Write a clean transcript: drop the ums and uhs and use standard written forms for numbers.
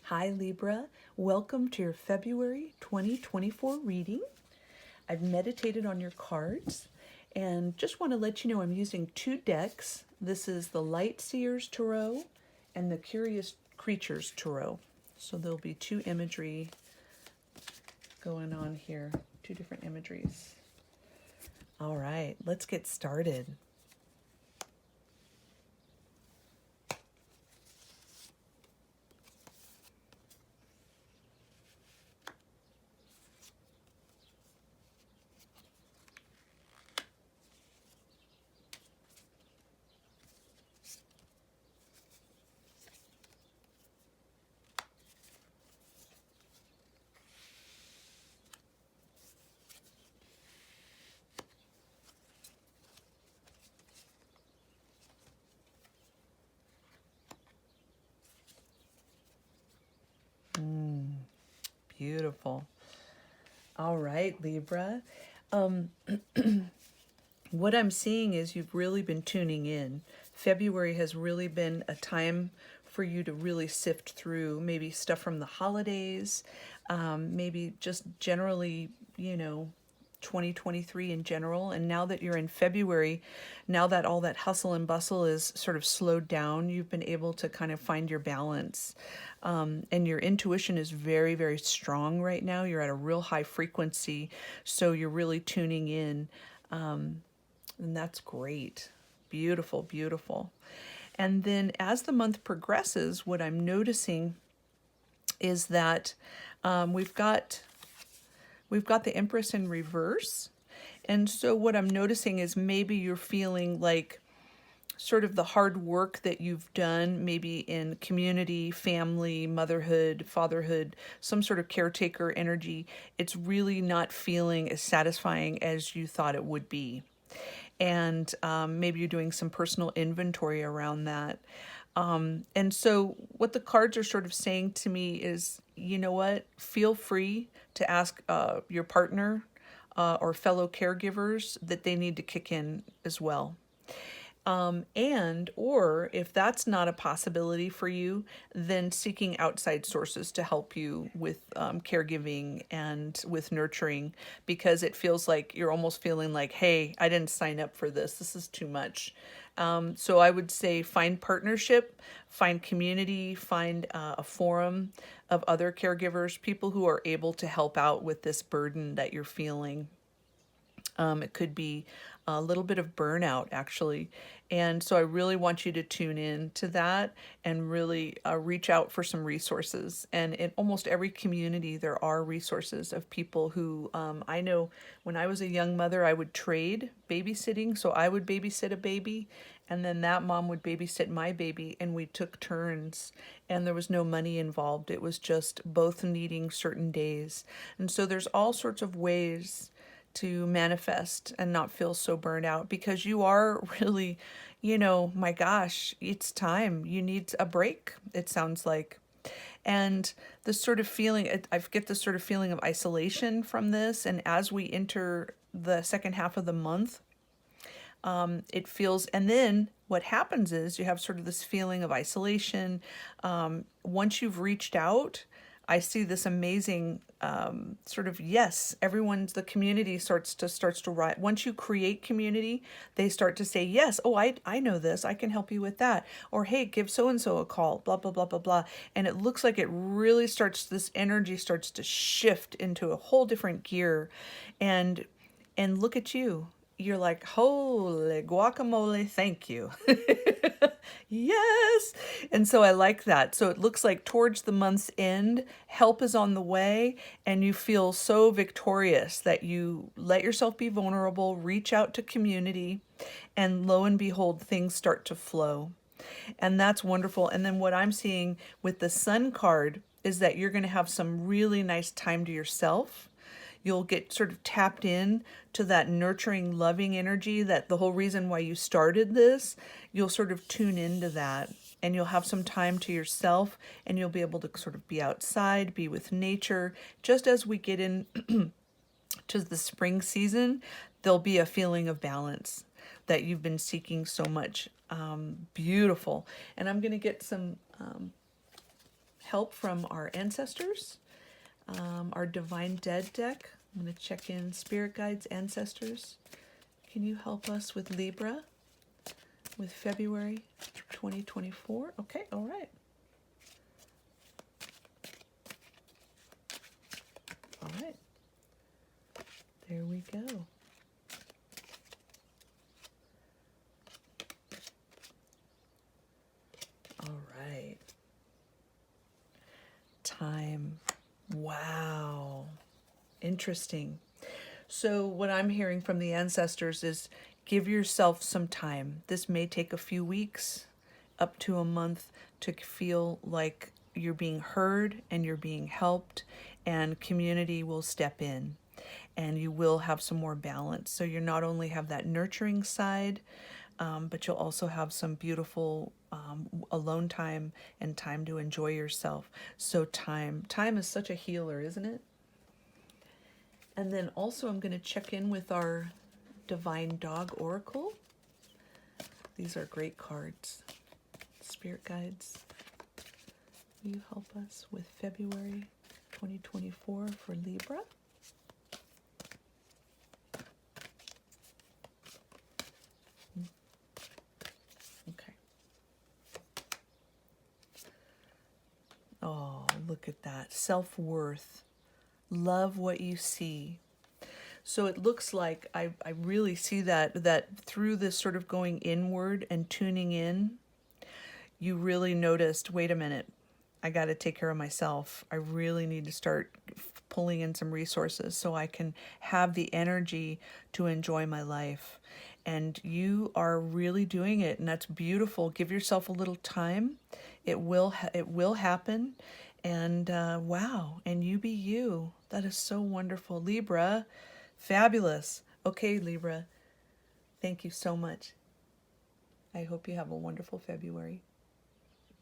Hi Libra, welcome to your February 2024 reading. I've meditated on your cards and just want to let you know I'm using two decks. This is the Light Seers Tarot and the Curious Creatures Tarot. So there'll be two imagery going on here, two different imageries. All right, let's get started. Beautiful. All right, Libra. What I'm seeing is you've really been tuning in. February has really been a time for you to really sift through maybe stuff from the holidays, maybe just generally, 2023 in general. And now that you're in February, now that all that hustle and bustle is sort of slowed down, you've been able to kind of find your balance. And your intuition is very, very strong right now. You're at a real high frequency, so you're really tuning in. And that's great. Beautiful, beautiful. And then as the month progresses, what I'm noticing is that we've got the Empress in reverse. And so what I'm noticing is maybe you're feeling like sort of the hard work that you've done, maybe in community, family, motherhood, fatherhood, some sort of caretaker energy, it's really not feeling as satisfying as you thought it would be. And maybe you're doing some personal inventory around that. And so what the cards are sort of saying to me is, you know what, feel free to ask your partner or fellow caregivers that they need to kick in as well. Or if that's not a possibility for you, then seeking outside sources to help you with caregiving and with nurturing, because it feels like you're almost feeling like, hey, I didn't sign up for this. This is too much. So I would say find partnership, find community, find a forum of other caregivers, people who are able to help out with this burden that you're feeling. It could be a little bit of burnout, actually. And so I really want you to tune in to that and really reach out for some resources. And in almost every community, there are resources of people who I know when I was a young mother, I would trade babysitting. So I would babysit a baby, and then that mom would babysit my baby, and we took turns. And there was no money involved. It was just both needing certain days. And so there's all sorts of ways to manifest and not feel so burned out, because you are really, my gosh, it's time. You need a break, it sounds like. And this sort of feeling, I get this sort of feeling of isolation from this. And as we enter the second half of the month, it feels, and then what happens is you have sort of this feeling of isolation. Once you've reached out, I see this amazing sort of, yes, the community starts to rise. Once you create community, they start to say, yes, oh, I know this, I can help you with that, or hey, give so and so a call, blah blah blah blah blah. And it looks like it really this energy starts to shift into a whole different gear. And look at you, you're like, holy guacamole, thank you. Yes. And so I like that. So it looks like towards the month's end, help is on the way, and you feel so victorious that you let yourself be vulnerable, reach out to community, and lo and behold, things start to flow. And that's wonderful. And then what I'm seeing with the Sun card is that you're going to have some really nice time to yourself. You'll get sort of tapped in to that nurturing, loving energy, that the whole reason why you started this. You'll sort of tune into that, and you'll have some time to yourself, and you'll be able to sort of be outside, be with nature. Just as we get in to the spring season, there'll be a feeling of balance that you've been seeking so much. Beautiful. And I'm going to get some help from our ancestors, our Divine Dead deck. I'm going to check in Spirit Guides, Ancestors. Can you help us with Libra with February 2024? Okay, all right. All right. There we go. All right. Time. Wow. Interesting. So what I'm hearing from the ancestors is give yourself some time. This may take a few weeks, up to a month, to feel like you're being heard and you're being helped, and community will step in and you will have some more balance. So you not only have that nurturing side, but you'll also have some beautiful alone time and time to enjoy yourself. So time is such a healer, isn't it? And then also I'm going to check in with our Divine Dog Oracle. These are great cards. Spirit Guides, will you help us with February 2024 for Libra? Okay. Oh, look at that. Self-worth. Love what you see. So it looks like I really see that through this sort of going inward and tuning in, you really noticed, wait a minute, I got to take care of myself. I really need to start pulling in some resources so I can have the energy to enjoy my life. And you are really doing it, and that's beautiful. Give yourself a little time. It will happen. And wow, and you be you. That is so wonderful. Libra, fabulous. Okay, Libra, thank you so much. I hope you have a wonderful February.